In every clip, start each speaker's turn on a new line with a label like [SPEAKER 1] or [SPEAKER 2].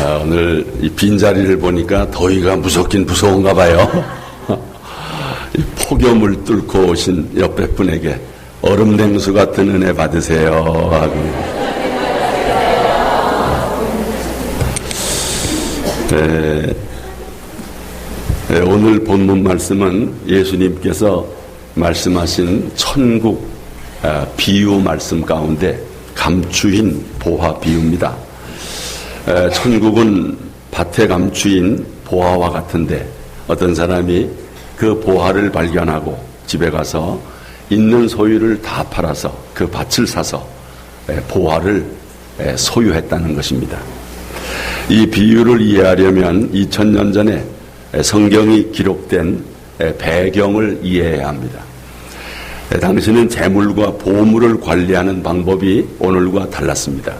[SPEAKER 1] 오늘 이 빈자리를 보니까 더위가 무섭긴 무서운가 봐요. 이 폭염을 뚫고 오신 옆에 분에게 얼음 냉수 같은 은혜 받으세요 하고. 오늘 본문 말씀은 예수님께서 말씀하신 천국 비유 말씀 가운데 감추인 보화 비유입니다. 천국은 밭에 감추인 보화와 같은데 어떤 사람이 그 보화를 발견하고 집에 가서 있는 소유를 다 팔아서 그 밭을 사서 보화를 소유했다는 것입니다. 이 비유를 이해하려면 2000년 전에 성경이 기록된 배경을 이해해야 합니다. 당시는 재물과 보물을 관리하는 방법이 오늘과 달랐습니다.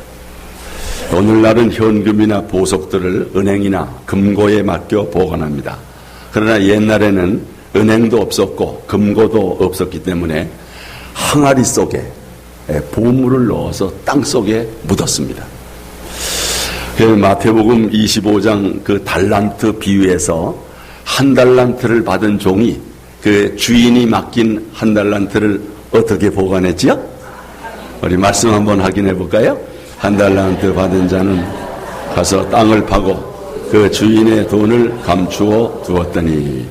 [SPEAKER 1] 오늘날은 현금이나 보석들을 은행이나 금고에 맡겨 보관합니다. 그러나 옛날에는 은행도 없었고 금고도 없었기 때문에 항아리 속에 보물을 넣어서 땅 속에 묻었습니다. 마태복음 25장 그 달란트 비유에서 한 달란트를 받은 종이 그 주인이 맡긴 한 달란트를 어떻게 보관했지요? 우리 말씀 한번 확인해 볼까요? 한 달란트 받은 자는 가서 땅을 파고 그 주인의 돈을 감추어 두었더니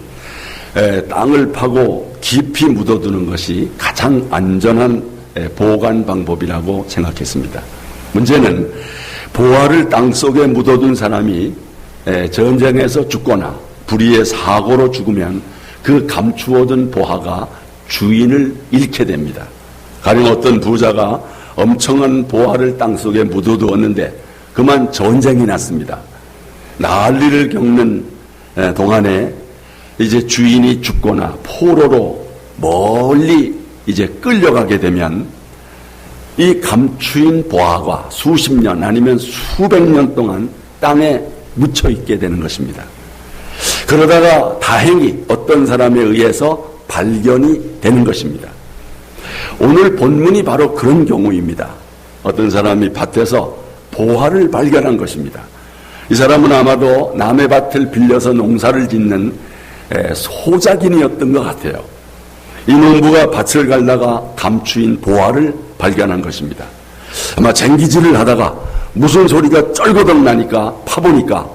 [SPEAKER 1] 땅을 파고 깊이 묻어두는 것이 가장 안전한 보관 방법이라고 생각했습니다. 문제는 보화를 땅속에 묻어둔 사람이 전쟁에서 죽거나 불의의 사고로 죽으면 그 감추어둔 보화가 주인을 잃게 됩니다. 가령 어떤 부자가 엄청난 보화를 땅속에 묻어두었는데 그만 전쟁이 났습니다. 난리를 겪는 동안에 이제 주인이 죽거나 포로로 멀리 이제 끌려가게 되면 이 감추인 보화가 수십 년 아니면 수백 년 동안 땅에 묻혀 있게 되는 것입니다. 그러다가 다행히 어떤 사람에 의해서 발견이 되는 것입니다. 오늘 본문이 바로 그런 경우입니다. 어떤 사람이 밭에서 보화를 발견한 것입니다. 이 사람은 아마도 남의 밭을 빌려서 농사를 짓는 소작인이었던 것 같아요. 이 농부가 밭을 갈다가 감추인 보화를 발견한 것입니다. 아마 쟁기질을 하다가 무슨 소리가 쩔거덕 나니까 파보니까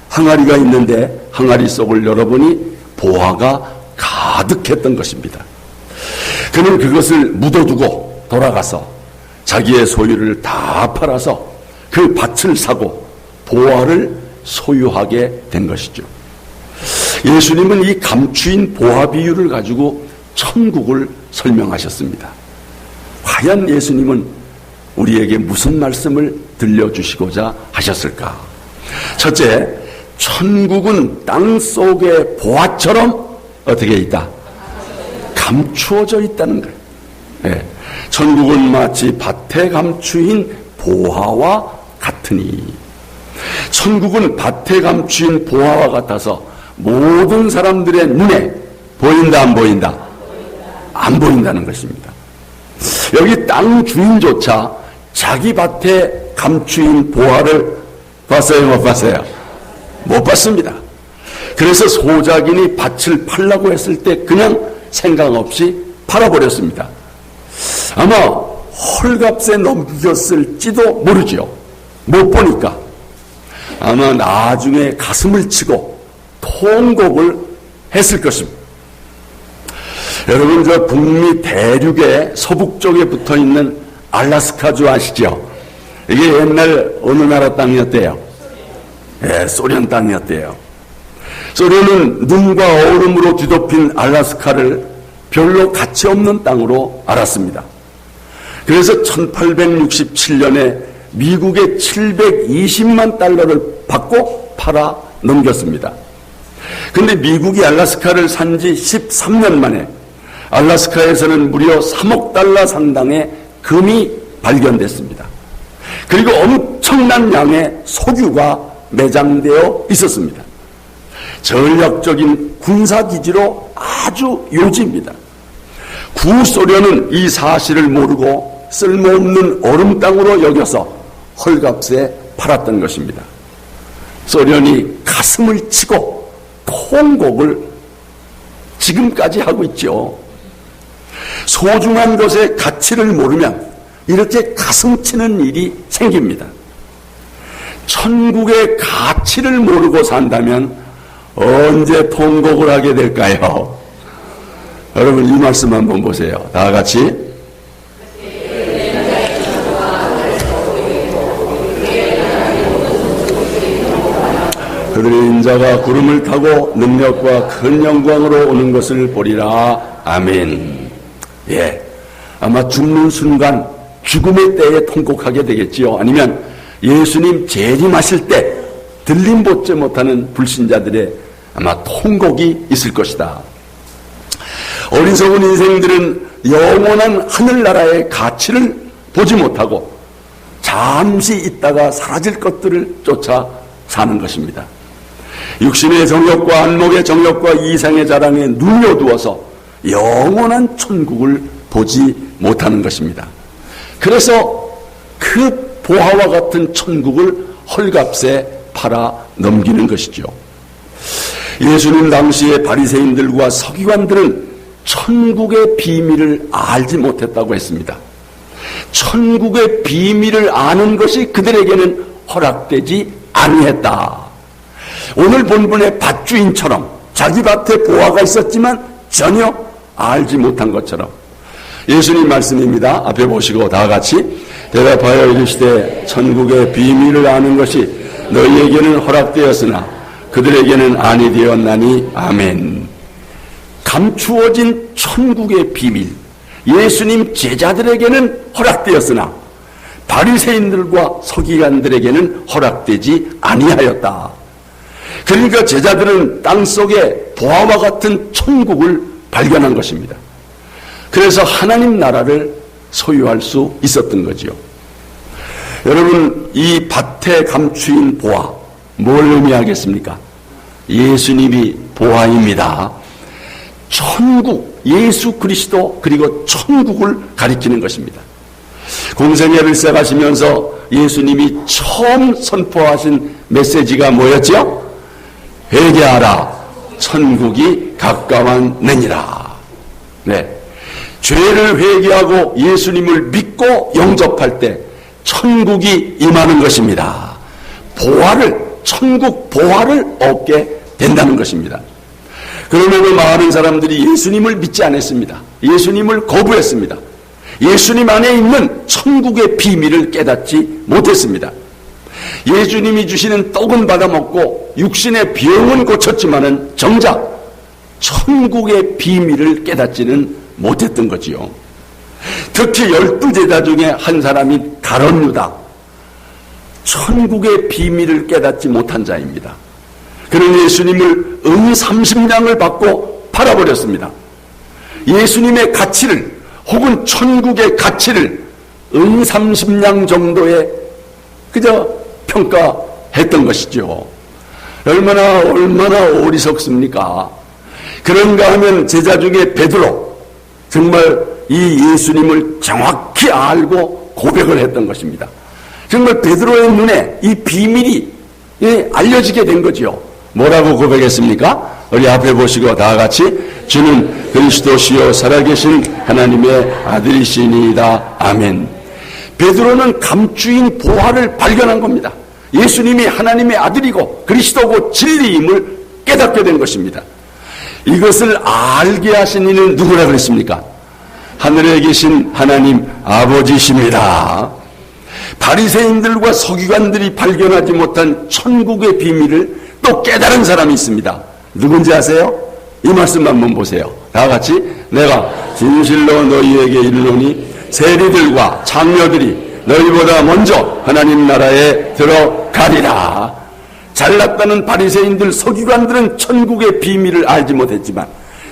[SPEAKER 1] 항아리가 있는데 항아리 속을 열어보니 보화가 가득했던 것입니다. 그는 그것을 묻어두고 돌아가서 자기의 소유를 다 팔아서 그 밭을 사고 보화를 소유하게 된 것이죠. 예수님은 이 감추인 보화 비유를 가지고 천국을 설명하셨습니다. 과연 예수님은 우리에게 무슨 말씀을 들려주시고자 하셨을까? 첫째, 천국은 땅 속의 보화처럼 어떻게 있다? 감추어져 있다는 거예요. 네. 천국은 마치 밭에 감추인 보화와 같으니. 천국은 밭에 감추인 보화와 같아서 모든 사람들의 눈에 보인다, 안 보인다? 안 보인다는 것입니다. 여기 땅 주인조차 자기 밭에 감추인 보화를 봤어요, 못 봤어요? 못 봤습니다. 그래서 소작인이 밭을 팔라고 했을 때 그냥 생각 없이 팔아버렸습니다. 아마 헐값에 넘겼을지도 모르죠. 못 보니까. 아마 나중에 가슴을 치고 통곡을 했을 것입니다. 여러분, 저 북미 대륙의 서북쪽에 붙어있는 알라스카주 아시죠? 이게 옛날 어느 나라 땅이었대요? 예, 소련 땅이었대요. 소련은 눈과 얼음으로 뒤덮인 알라스카를 별로 가치 없는 땅으로 알았습니다. 그래서 1867년에 미국에 720만 달러를 받고 팔아 넘겼습니다. 근데 미국이 알라스카를 산 지 13년 만에 알라스카에서는 무려 3억 달러 상당의 금이 발견됐습니다. 그리고 엄청난 양의 석유가 매장되어 있었습니다. 전략적인 군사기지로 아주 요지입니다. 구소련은 이 사실을 모르고 쓸모없는 얼음 땅으로 여겨서 헐값에 팔았던 것입니다. 소련이 가슴을 치고 통곡을 지금까지 하고 있죠. 소중한 것의 가치를 모르면 이렇게 가슴 치는 일이 생깁니다. 천국의 가치를 모르고 산다면 언제 통곡을 하게 될까요? 여러분, 이 말씀 한번 보세요. 다 같이. 그들의 인자가 구름을 타고 능력과 큰 영광으로 오는 것을 보리라. 아멘. 예, 아마 죽는 순간 죽음의 때에 통곡하게 되겠지요. 아니면 예수님 재림하실 때 들림받지 못하는 불신자들의 아마 통곡이 있을 것이다. 어리석은 인생들은 영원한 하늘나라의 가치를 보지 못하고 잠시 있다가 사라질 것들을 쫓아 사는 것입니다. 육신의 정욕과 안목의 정욕과 이상의 자랑에 눌려두어서 영원한 천국을 보지 못하는 것입니다. 그래서 그 보화와 같은 천국을 헐값에 팔아 넘기는 것이죠. 예수님 당시의 바리새인들과 서기관들은 천국의 비밀을 알지 못했다고 했습니다. 천국의 비밀을 아는 것이 그들에게는 허락되지 아니했다. 오늘 본문의 밭주인처럼 자기 밭에 보화가 있었지만 전혀 알지 못한 것처럼 예수님 말씀입니다. 앞에 보시고 다 같이 대답하여 이르시되 천국의 비밀을 아는 것이 너희에게는 허락되었으나 그들에게는 아니 되었나니. 아멘. 감추어진 천국의 비밀, 예수님 제자들에게는 허락되었으나 바리새인들과 서기관들에게는 허락되지 아니하였다. 그러니까 제자들은 땅속에 보화와 같은 천국을 발견한 것입니다. 그래서 하나님 나라를 소유할 수 있었던 거죠. 여러분, 이 밭에 감추인 보화, 뭘 의미하겠습니까? 예수님이 보화입니다. 천국, 예수 그리스도, 그리고 천국을 가리키는 것입니다. 공생애를 시작하시면서 예수님이 처음 선포하신 메시지가 뭐였죠? 회개하라, 천국이 가까웠느니라. 네. 죄를 회개하고 예수님을 믿고 영접할 때 천국이 임하는 것입니다. 보화를, 천국 보화를 얻게 된다는 것입니다. 그러면서 많은 사람들이 예수님을 믿지 않았습니다. 예수님을 거부했습니다. 예수님 안에 있는 천국의 비밀을 깨닫지 못했습니다. 예수님이 주시는 떡은 받아먹고 육신의 병은 고쳤지만은 정작 천국의 비밀을 깨닫지는 못했던 거지요. 특히 12제자 중에 한 사람이 가룟 유다, 천국의 비밀을 깨닫지 못한 자입니다. 그는 예수님을 은 30냥을 받고 팔아버렸습니다. 예수님의 가치를, 혹은 천국의 가치를 은 30냥 정도에 그저 평가했던 것이죠. 얼마나 어리석습니까? 그런가 하면 제자 중에 베드로, 정말 이 예수님을 정확히 알고 고백을 했던 것입니다. 정말 베드로의 눈에 이 비밀이 알려지게 된 거죠. 뭐라고 고백했습니까? 우리 앞에 보시고 다 같이 주는 그리스도시요 살아계신 하나님의 아들이시니이다. 아멘. 베드로는 감추인 보화를 발견한 겁니다. 예수님이 하나님의 아들이고 그리스도고 진리임을 깨닫게 된 것입니다. 이것을 알게 하신 이는 누구라 그랬습니까? 하늘에 계신 하나님 아버지십니다. 바리새인들과 서기관들이 발견하지 못한 천국의 비밀을 또 깨달은 사람이 있습니다. 누군지 아세요? 이 말씀 한번 보세요. 다 같이 내가 진실로 너희에게 이르노니 세리들과 장녀들이 너희보다 먼저 하나님 나라에 들어가리라. 잘났다는 바리새인들, 서기관들은 천국의 비밀을 알지 못했지만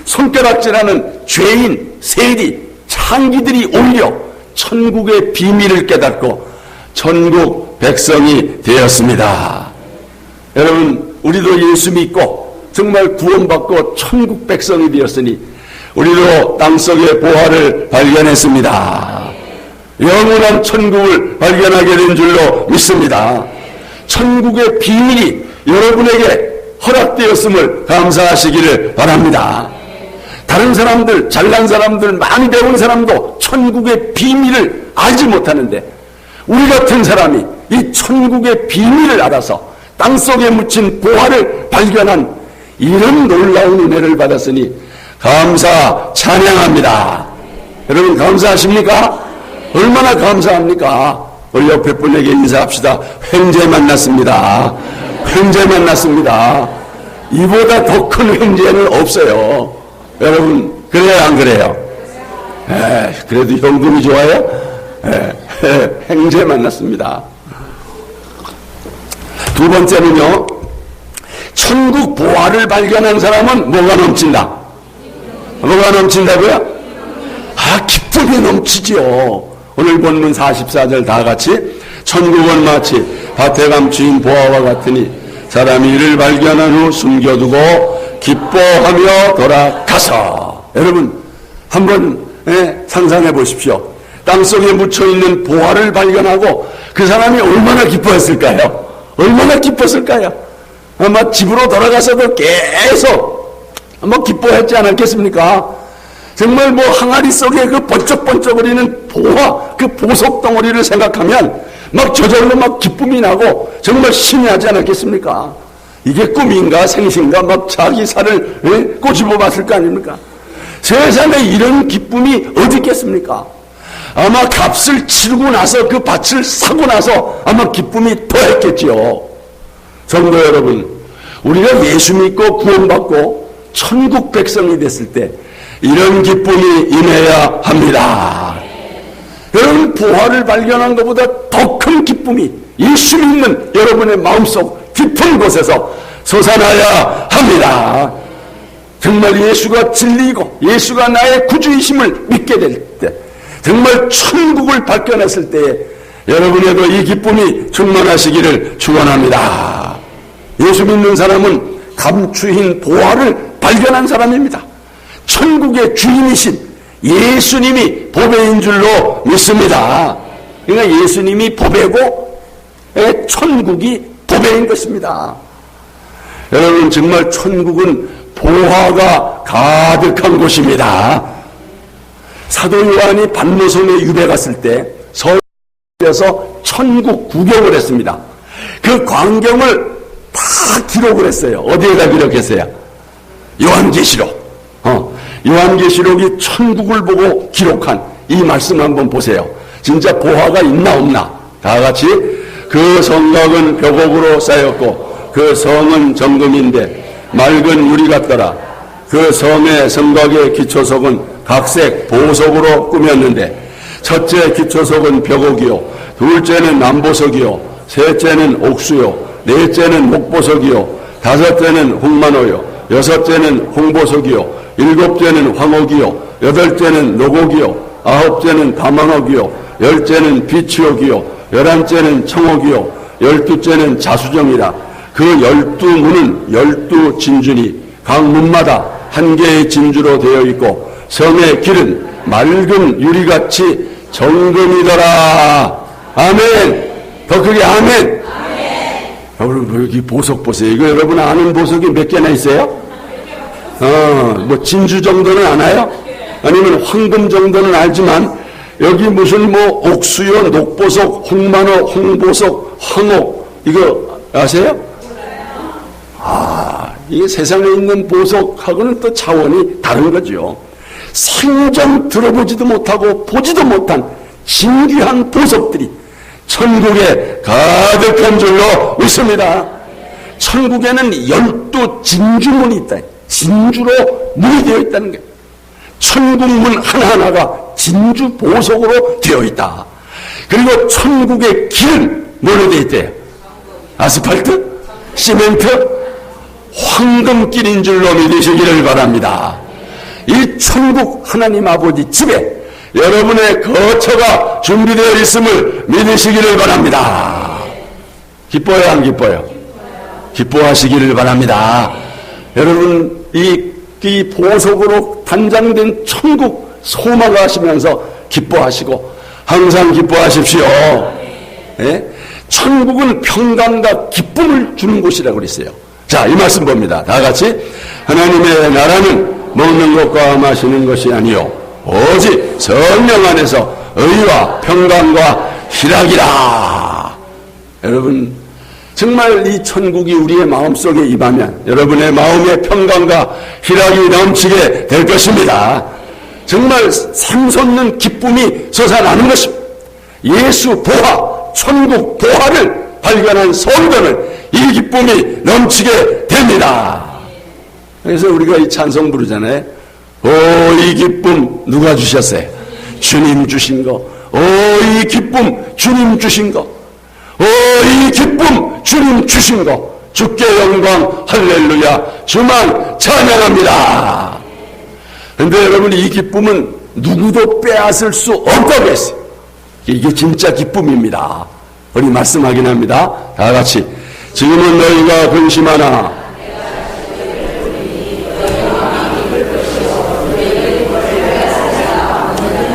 [SPEAKER 1] 손가락질하는 죄인, 세리, 창기들이 오히려 천국의 비밀을 깨닫고 천국 백성이 되었습니다. 여러분, 우리도 예수 믿고 정말 구원받고 천국 백성이 되었으니 우리도 땅속의 보화를 발견했습니다. 영원한 천국을 발견하게 된 줄로 믿습니다. 천국의 비밀이 여러분에게 허락되었음을 감사하시기를 바랍니다. 다른 사람들, 잘난 사람들, 많이 배운 사람도 천국의 비밀을 알지 못하는데 우리 같은 사람이 이 천국의 비밀을 알아서 땅속에 묻힌 보화를 발견한 이런 놀라운 은혜를 받았으니 감사 찬양합니다. 여러분 감사하십니까? 얼마나 감사합니까? 우리 옆에 분에게 인사합시다. 횡재 만났습니다. 횡재 만났습니다. 이보다 더 큰 횡재는 없어요. 여러분 그래요 안 그래요? 그래도 현금이 좋아요? 횡재 만났습니다. 두 번째는요, 천국 보화를 발견한 사람은 뭐가 넘친다? 뭐가 넘친다고요? 기쁨이 넘치지요. 오늘 본문 44절 다 같이 천국은 마치 밭에 감추인 보화와 같으니 사람이 이를 발견한 후 숨겨두고 기뻐하며 돌아가서. 여러분 한번 상상해 보십시오. 땅속에 묻혀있는 보화를 발견하고 그 사람이 얼마나 기뻐했을까요? 얼마나 기뻤을까요? 아마 집으로 돌아가서도 계속 기뻐했지 않았겠습니까? 정말 항아리 속에 그 번쩍번쩍거리는 보화, 그 보석 덩어리를 생각하면 저절로 기쁨이 나고 정말 신이 나지 않았겠습니까? 이게 꿈인가 생신가 자기 살을 꼬집어 봤을 거 아닙니까? 세상에 이런 기쁨이 어디 있겠습니까? 아마 값을 치르고 나서 그 밭을 사고 나서 아마 기쁨이 더했겠지요. 성도 여러분, 우리가 예수 믿고 구원받고 천국 백성이 됐을 때 이런 기쁨이 임해야 합니다. 여러분 보화를 발견한 것보다 더 큰 기쁨이 예수 믿는 여러분의 마음속 깊은 곳에서 솟아나야 합니다. 정말 예수가 진리이고 예수가 나의 구주이심을 믿게 될 때, 정말 천국을 발견했을 때에 여러분에도 이 기쁨이 충만하시기를 축원합니다. 예수 믿는 사람은 감추인 보화를 발견한 사람입니다. 천국의 주인이신 예수님이 보배인 줄로 믿습니다. 그러니까 예수님이 보배고 천국이 보배인 것입니다. 여러분 정말 천국은 보화가 가득한 곳입니다. 사도 요한이 반모섬에 유배 갔을 때 서울에서 천국 구경을 했습니다. 그 광경을 다 기록을 했어요. 어디에다 기록했어요? 요한계시록. 요한계시록이 천국을 보고 기록한 이 말씀 한번 보세요. 진짜 보화가 있나 없나? 다 같이 그 성곽은 벽옥으로 쌓였고 그 성은 정금인데 맑은 유리 같더라. 그 성의 성곽의 기초석은 각색 보석으로 꾸몄는데 첫째 기초석은 벽옥이요, 둘째는 남보석이요, 셋째는 옥수요, 넷째는 목보석이요, 다섯째는 홍만호요, 여섯째는 홍보석이요, 일곱째는 황옥이요, 여덟째는 노곡이요, 아홉째는 다만옥이요, 열째는 비치옥이요, 열한째는 청옥이요, 열두째는 자수정이라. 그 12문은 12진주니 각 문마다 한 개의 진주로 되어 있고 성의 길은 맑은 유리같이 정금이더라. 아멘. 더 크게 아멘. 여러분 여기 보석 보세요. 이거 여러분 아는 보석이 몇 개나 있어요? 진주 정도는 아나요? 아니면 황금 정도는 알지만 여기 무슨 옥수요, 녹보석, 홍만호, 홍보석, 황옥 이거 아세요? 이게 세상에 있는 보석하고는 또 차원이 다른 거죠. 생전 들어보지도 못하고 보지도 못한 진귀한 보석들이 천국에 가득한 줄로 믿습니다. 천국에는 12진주문이 있다. 진주로 문이 되어 있다는 게, 천국문 하나하나가 진주 보석으로 되어 있다. 그리고 천국의 길은 뭐로 되어 있대요? 아스팔트? 시멘트? 황금길인 줄로 믿으시기를 바랍니다. 이 천국 하나님 아버지 집에 여러분의 거처가 준비되어 있음을 믿으시기를 바랍니다. 기뻐요 안 기뻐요? 기뻐하시기를 바랍니다. 여러분 이 보석으로 단장된 천국 소망하시면서 기뻐하시고 항상 기뻐하십시오. 예? 천국은 평강과 기쁨을 주는 곳이라고 그랬어요. 자, 이 말씀 봅니다. 다 같이. 하나님의 나라는 먹는 것과 마시는 것이 아니요 오직 성령 안에서 의와 평강과 희락이라. 여러분, 정말 이 천국이 우리의 마음속에 임하면 여러분의 마음에 평강과 희락이 넘치게 될 것입니다. 정말 샘솟는 기쁨이 솟아나는 것입니다. 예수 보화, 천국 보화를 발견한 성도는 이 기쁨이 넘치게 됩니다. 그래서 우리가 이 찬송 부르잖아요. 오, 이 기쁨 누가 주셨어요? 주님 주신 거. 오, 이 기쁨 주님 주신 거. 오, 이 기쁨 주님 주신 거. 주께 영광 할렐루야 주만 찬양합니다. 그런데 여러분, 이 기쁨은 누구도 빼앗을 수 없다고 했어요. 이게 진짜 기쁨입니다. 우리 말씀하긴 합니다. 다 같이. 지금은 너희가 근심하나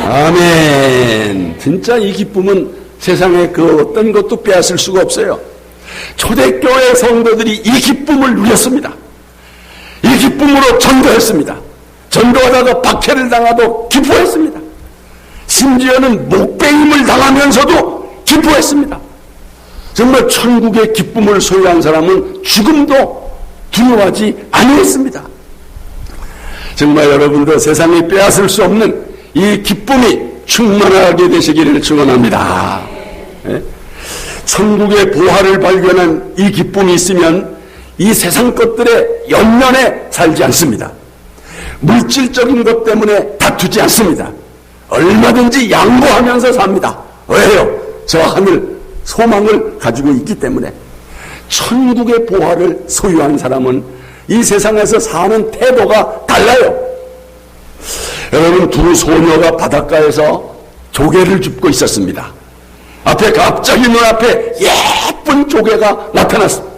[SPEAKER 1] 아멘. 진짜 이 기쁨은 세상에 그 어떤 것도 빼앗을 수가 없어요. 초대교회 성도들이 이 기쁨을 누렸습니다. 이 기쁨으로 전도했습니다. 전도하다가 박해를 당하도 기뻐했습니다. 심지어는 목배임을 당하면서도 기뻐했습니다. 정말 천국의 기쁨을 소유한 사람은 죽음도 두려워하지 아니했습니다. 정말 여러분도 세상에 빼앗을 수 없는 이 기쁨이 충만하게 되시기를 축원합니다. 천국의 보화를 발견한 이 기쁨이 있으면 이 세상 것들의 연연에 살지 않습니다. 물질적인 것 때문에 다투지 않습니다. 얼마든지 양보하면서 삽니다. 왜요? 저 하늘 소망을 가지고 있기 때문에. 천국의 보화를 소유한 사람은 이 세상에서 사는 태도가 달라요. 여러분, 두 소녀가 바닷가에서 조개를 줍고 있었습니다. 앞에 갑자기 눈앞에 예쁜 조개가 나타났습니다.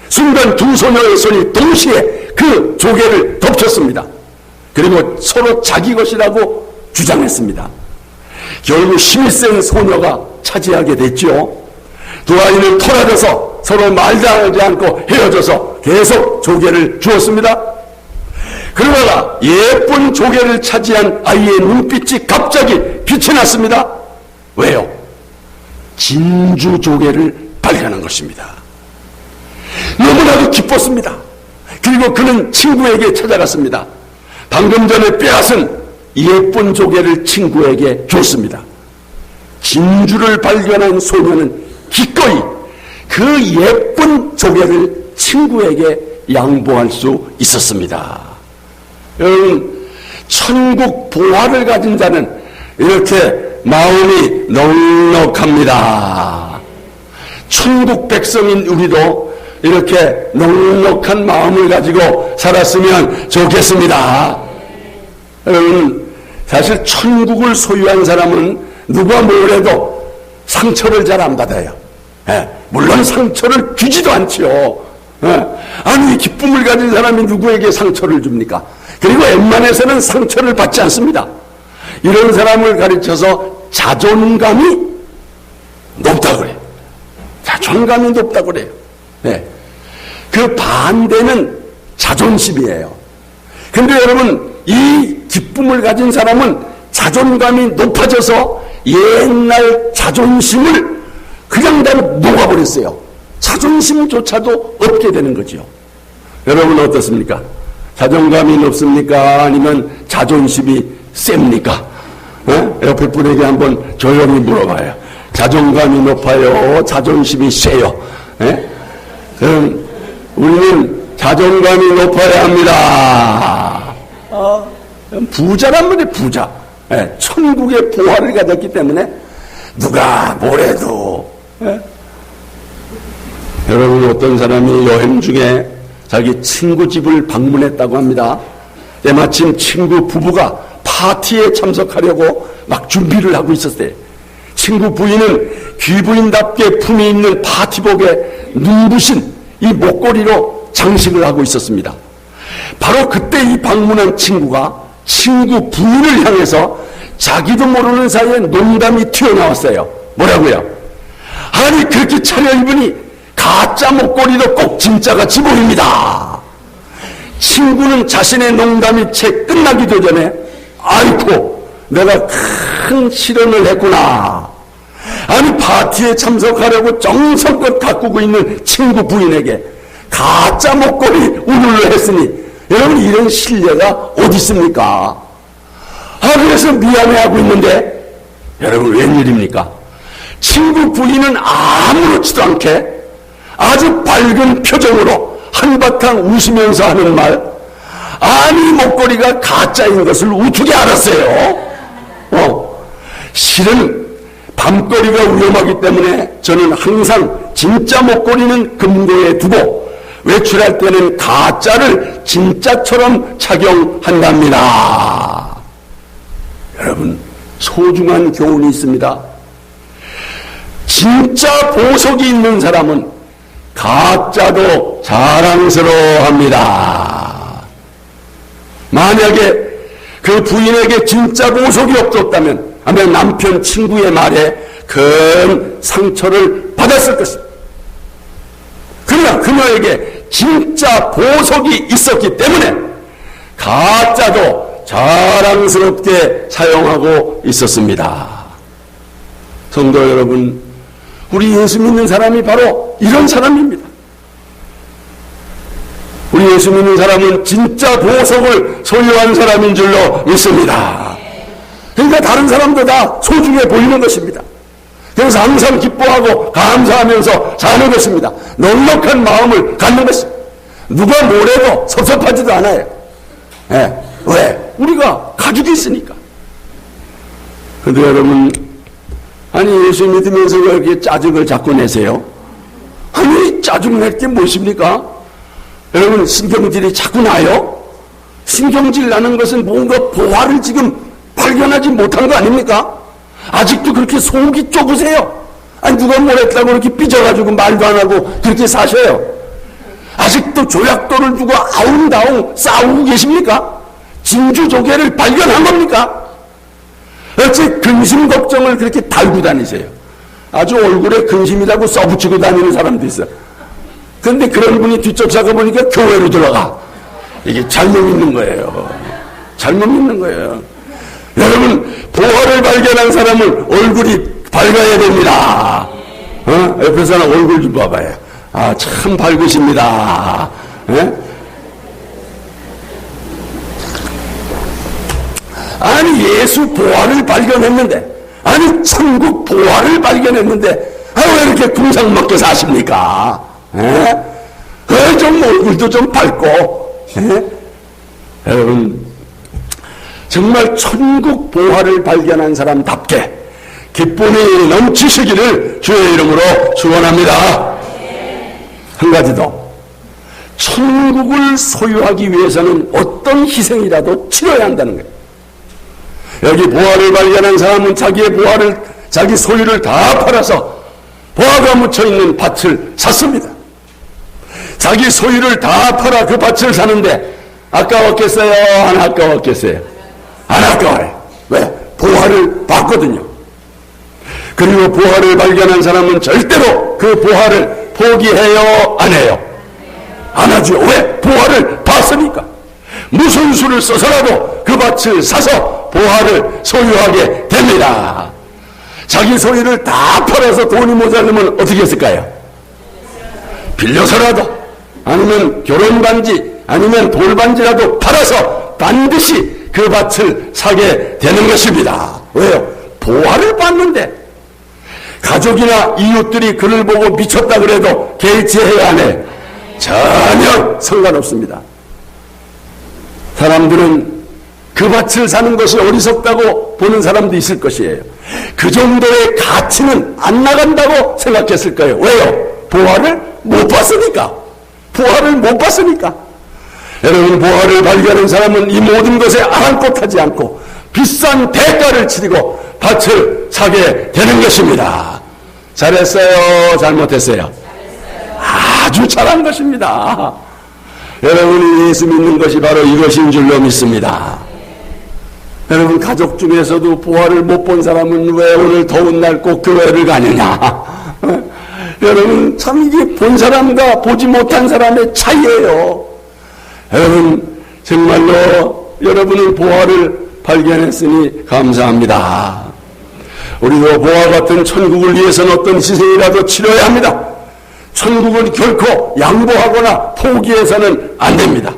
[SPEAKER 1] 순간 두 소녀의 손이 동시에 그 조개를 덮쳤습니다. 그리고 서로 자기 것이라고 주장했습니다. 결국 힘이 센 소녀가 차지하게 됐죠. 두 아이는 토라져서 서로 말도 하지 않고 헤어져서 계속 조개를 주었습니다. 그러다가 예쁜 조개를 차지한 아이의 눈빛이 갑자기 빛이 났습니다. 왜요? 진주 조개를 발견한 것입니다. 너무나도 기뻤습니다. 그리고 그는 친구에게 찾아갔습니다. 방금 전에 빼앗은 예쁜 조개를 친구에게 줬습니다. 진주를 발견한 소녀는 기꺼이 그 예쁜 조개를 친구에게 양보할 수 있었습니다. 여러분, 천국 보화를 가진 자는 이렇게 마음이 넉넉합니다. 천국 백성인 우리도 이렇게 넉넉한 마음을 가지고 살았으면 좋겠습니다. 여러분, 사실 천국을 소유한 사람은 누가 뭐래도 상처를 잘 안 받아요. 물론 상처를 주지도 않지요. 아니, 기쁨을 가진 사람이 누구에게 상처를 줍니까? 그리고 웬만해서는 상처를 받지 않습니다. 이런 사람을 가르쳐서 자존감이 높다고 그래요. 자존감이 높다고 그래요. 그 반대는 자존심이에요. 근데 여러분, 이 기쁨을 가진 사람은 자존감이 높아져서 옛날 자존심을 그냥 다 녹아버렸어요. 자존심조차도 없게 되는 거죠. 여러분 어떻습니까? 자존감이 높습니까? 아니면 자존심이 셉니까? 옆에 분에게 한번 조용히 물어봐요. 자존감이 높아요? 자존심이 세요? 그럼 우리는 자존감이 높아야 합니다. 부자란 말이에요, 부자. 천국의 보화를 가졌기 때문에 누가 뭐래도. 여러분, 어떤 사람이 여행 중에 자기 친구 집을 방문했다고 합니다. 때마침 친구 부부가 파티에 참석하려고 막 준비를 하고 있었어요. 친구 부인은 귀부인답게 품위 있는 파티복에 눈부신 이 목걸이로 장식을 하고 있었습니다. 바로 그때 이 방문한 친구가 친구 부인을 향해서 자기도 모르는 사이에 농담이 튀어나왔어요. 뭐라고요? 아니 그렇게 차려입으니 가짜 목걸이도 꼭 진짜같이 보입니다. 친구는 자신의 농담이 채 끝나기도 전에 아이고 내가 큰 실언을 했구나. 아니 파티에 참석하려고 정성껏 가꾸고 있는 친구 부인에게 가짜 목걸이 운운을 했으니 여러분 이런 신뢰가 어디 있습니까? 그래서 미안해하고 있는데 여러분 웬일입니까? 친구 부인은 아무렇지도 않게 아주 밝은 표정으로 한바탕 웃으면서 하는 말, 아니 목걸이가 가짜인 것을 어떻게 알았어요? 실은 밤거리가 위험하기 때문에 저는 항상 진짜 목걸이는 금고에 두고 외출할 때는 가짜를 진짜처럼 착용한답니다. 여러분 소중한 교훈이 있습니다. 진짜 보석이 있는 사람은 가짜도 자랑스러워합니다. 만약에 그 부인에게 진짜 보석이 없었다면 아마 남편 친구의 말에 큰 상처를 받았을 것입니다. 그러나 그녀에게 진짜 보석이 있었기 때문에 가짜도 자랑스럽게 사용하고 있었습니다. 성도 여러분, 우리 예수 믿는 사람이 바로 이런 사람입니다. 우리 예수 믿는 사람은 진짜 보석을 소유한 사람인 줄로 믿습니다. 그러니까 다른 사람도 다 소중해 보이는 것입니다. 그래서 항상 기뻐하고 감사하면서 사는 것입니다. 넉넉한 마음을 갖는 것입니다. 누가 뭐래도 섭섭하지도 않아요. 왜? 우리가 가족이 있으니까. 그런데 여러분, 아니 예수 믿으면서 왜 이렇게 짜증을 자꾸 내세요? 아니 짜증 낼 게 무엇입니까? 여러분 신경질이 자꾸 나요? 신경질 나는 것은 뭔가 보화를 지금 발견하지 못한 거 아닙니까? 아직도 그렇게 속이 좁으세요? 아니 누가 뭘 했다고 그렇게 삐져가지고 말도 안 하고 그렇게 사셔요? 아직도 조약돌을 두고 아웅다웅 싸우고 계십니까? 진주조개를 발견한 겁니까? 어째 근심 걱정을 그렇게 달고 다니세요? 아주 얼굴에 근심이라고 써붙이고 다니는 사람도 있어. 그런데 그런 분이 뒤쫓아가 보니까 교회로 들어가. 이게 잘못 믿는 거예요. 잘못 믿는 거예요. 여러분 보화를 발견한 사람은 얼굴이 밝아야 됩니다. 옆에 사람 얼굴 좀 봐봐요. 참 밝으십니다. 아니 예수 보화를 발견했는데, 아니 천국 보화를 발견했는데 왜 이렇게 궁상맞게 사십니까? 좀 얼굴도 좀 밝고. 여러분 정말 천국 보화를 발견한 사람답게 기쁨이 넘치시기를 주의 이름으로 축원합니다. 한 가지 더, 천국을 소유하기 위해서는 어떤 희생이라도 치러야 한다는 거예요. 여기 보화를 발견한 사람은 자기의 보화를, 자기 소유를 다 팔아서 보화가 묻혀있는 밭을 샀습니다. 자기 소유를 다 팔아 그 밭을 사는데 아까웠겠어요? 안 아까웠겠어요? 안 아까워요. 왜? 보화를 봤거든요. 그리고 보화를 발견한 사람은 절대로 그 보화를 포기해요? 안 해요? 안 하죠. 왜? 보화를 봤으니까. 무슨 수를 써서라도 그 밭을 사서 보화를 소유하게 됩니다. 자기 소유를 다 팔아서 돈이 모자르면 어떻게 했을까요? 빌려서라도, 아니면 결혼반지, 아니면 돌반지라도 팔아서 반드시 그 밭을 사게 되는 것입니다. 왜요? 보화를 봤는데. 가족이나 이웃들이 그를 보고 미쳤다 그래도 개의치해야 하네? 전혀 상관없습니다. 사람들은 그 밭을 사는 것이 어리석다고 보는 사람도 있을 것이에요. 그 정도의 가치는 안 나간다고 생각했을 거예요. 왜요? 보화를 못 봤으니까. 보화를 못 봤으니까. 여러분 보화를 발견한 사람은 이 모든 것에 아랑곳하지 않고 비싼 대가를 치르고 밭을 사게 되는 것입니다. 잘했어요? 잘못했어요? 아주 잘한 것입니다. 여러분이 예수 믿는 것이 바로 이것인 줄로 믿습니다. 여러분 가족 중에서도 보화를 못 본 사람은 왜 오늘 더운 날 꼭 교회를 가느냐? 여러분, 참 이게 본 사람과 보지 못한 사람의 차이예요. 여러분, 정말로 여러분은 보화를 발견했으니 감사합니다. 우리도 보화 같은 천국을 위해서는 어떤 희생이라도 치러야 합니다. 천국은 결코 양보하거나 포기해서는 안 됩니다.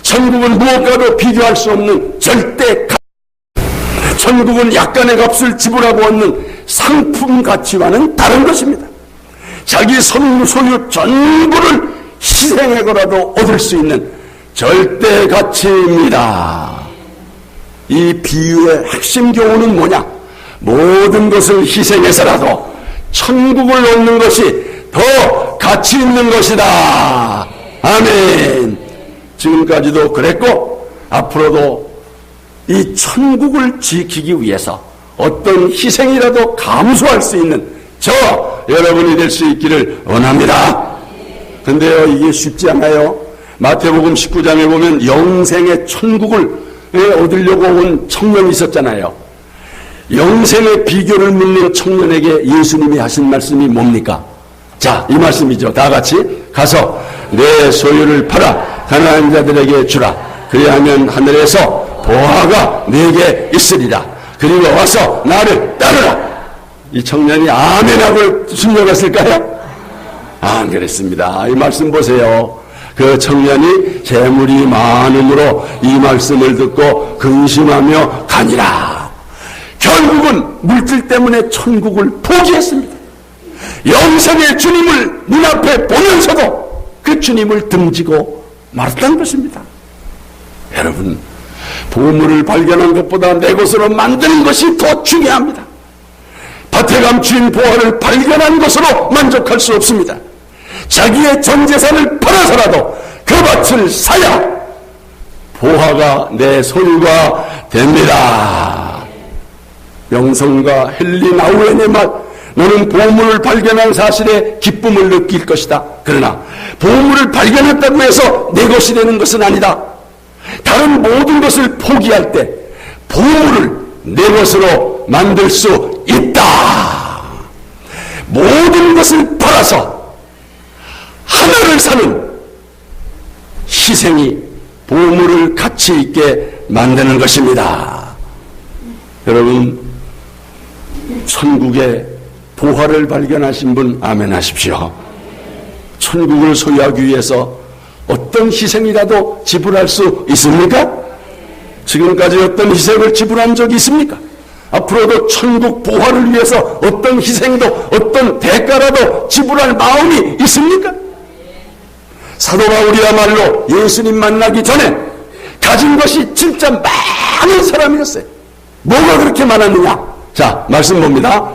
[SPEAKER 1] 천국은 무엇과도 비교할 수 없는 절대 값. 천국은 약간의 값을 지불하고 얻는 상품 가치와는 다른 것입니다. 자기 소유 전부를 희생하고라도 얻을 수 있는 절대 가치입니다. 이 비유의 핵심 교훈은 뭐냐? 모든 것을 희생해서라도 천국을 얻는 것이 더 가치 있는 것이다. 아멘. 지금까지도 그랬고 앞으로도 이 천국을 지키기 위해서 어떤 희생이라도 감수할 수 있는 저 여러분이 될 수 있기를 원합니다. 근데요, 이게 쉽지 않아요. 마태복음 19장에 보면 영생의 천국을 얻으려고 온 청년이 있었잖아요. 영생의 비결을 묻는 청년에게 예수님이 하신 말씀이 뭡니까? 자, 이 말씀이죠. 다 같이 가서 내 소유를 팔아 가난한 자들에게 주라. 그리하면 하늘에서 보화가 네게 있으리라. 그리고 와서 나를 따르라. 이 청년이 아멘하고 순종했을까요? 안 그랬습니다. 이 말씀 보세요. 그 청년이 재물이 많음으로 이 말씀을 듣고 근심하며 가니라. 결국은 물질 때문에 천국을 포기했습니다. 영생의 주님을 눈앞에 보면서도 그 주님을 등지고 말았다는 것입니다. 여러분, 보물을 발견한 것보다 내 것으로 만드는 것이 더 중요합니다. 밭에 감추인 보화를 발견한 것으로 만족할 수 없습니다. 자기의 전 재산을 팔아서라도 그 밭을 사야 보화가 내 소유가 됩니다. 영성과 헨리 나우엔의 말, 너는 보물을 발견한 사실에 기쁨을 느낄 것이다. 그러나 보물을 발견했다고 해서 내 것이 되는 것은 아니다. 다른 모든 것을 포기할 때 보물을 내 것으로 만들 수 있다. 모든 것을 팔아서 하나를 사는 희생이 보물을 가치 있게 만드는 것입니다. 여러분, 천국에 보화를 발견하신 분 아멘 하십시오. 천국을 소유하기 위해서 어떤 희생이라도 지불할 수 있습니까? 지금까지 어떤 희생을 지불한 적이 있습니까? 앞으로도 천국 보화를 위해서 어떤 희생도 어떤 대가라도 지불할 마음이 있습니까? 사도 바울이야말로 예수님 만나기 전에 가진 것이 진짜 많은 사람이었어요. 뭐가 그렇게 많았느냐? 자, 말씀 봅니다.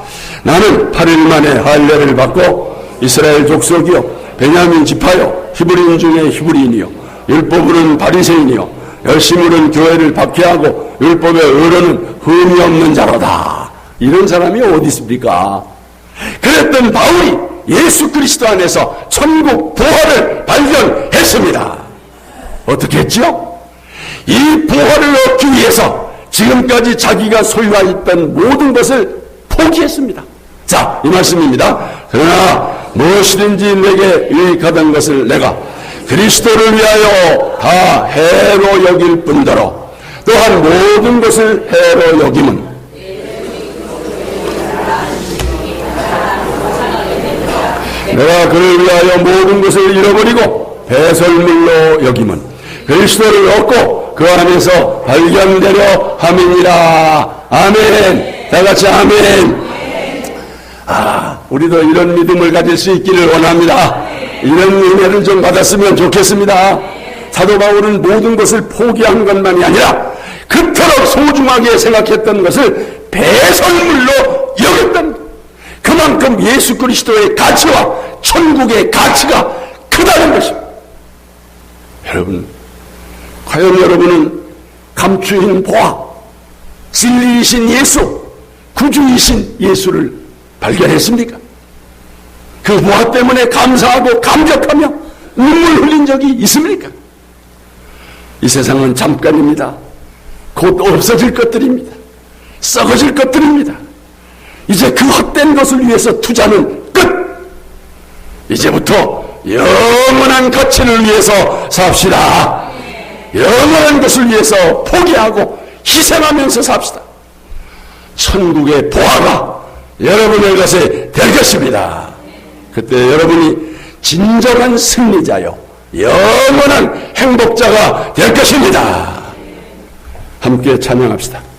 [SPEAKER 1] 나는 8일 만에 할례를 받고 이스라엘 족속이요 베냐민 지파요 히브리인 중에 히브리인이요 율법으로는 바리새인이요 열심으로는 교회를 박해하고 율법의 의로는 흠이 없는 자로다. 이런 사람이 어디 있습니까? 그랬던 바울이 예수 그리스도 안에서 천국 보화를 발견했습니다. 어떻게 했죠? 이 보화를 얻기 위해서 지금까지 자기가 소유하였던 모든 것을 포기했습니다. 자, 이 말씀입니다. 그러나 무엇이든지 내게 유익하던 것을 내가 그리스도를 위하여 다 해로 여길 뿐더러 또한 모든 것을 해로 여김은 내가 그를 위하여 모든 것을 잃어버리고 배설물로 여김은 그리스도를 얻고 그 안에서 발견되려 함이니라. 아멘. 다 같이 아멘. 우리도 이런 믿음을 가질 수 있기를 원합니다. 이런 은혜를 좀 받았으면 좋겠습니다. 사도 바울은 모든 것을 포기한 것만이 아니라 그토록 소중하게 생각했던 것을 배설물로 여겼던 것. 그만큼 예수 그리스도의 가치와 천국의 가치가 크다는 것입니다. 여러분, 과연 여러분은 감추인 보화, 진리이신 예수, 구주이신 예수를 발견했습니까? 그 보화 때문에 감사하고 감격하며 눈물 흘린 적이 있습니까? 이 세상은 잠깐입니다. 곧 없어질 것들입니다. 썩어질 것들입니다. 이제 그 헛된 것을 위해서 투자는 끝! 이제부터 영원한 가치를 위해서 삽시다. 영원한 것을 위해서 포기하고 희생하면서 삽시다. 천국의 보화가 여러분의 것에 될 것입니다. 그때 여러분이 진정한 승리자요 영원한 행복자가 될 것입니다. 함께 찬양합시다.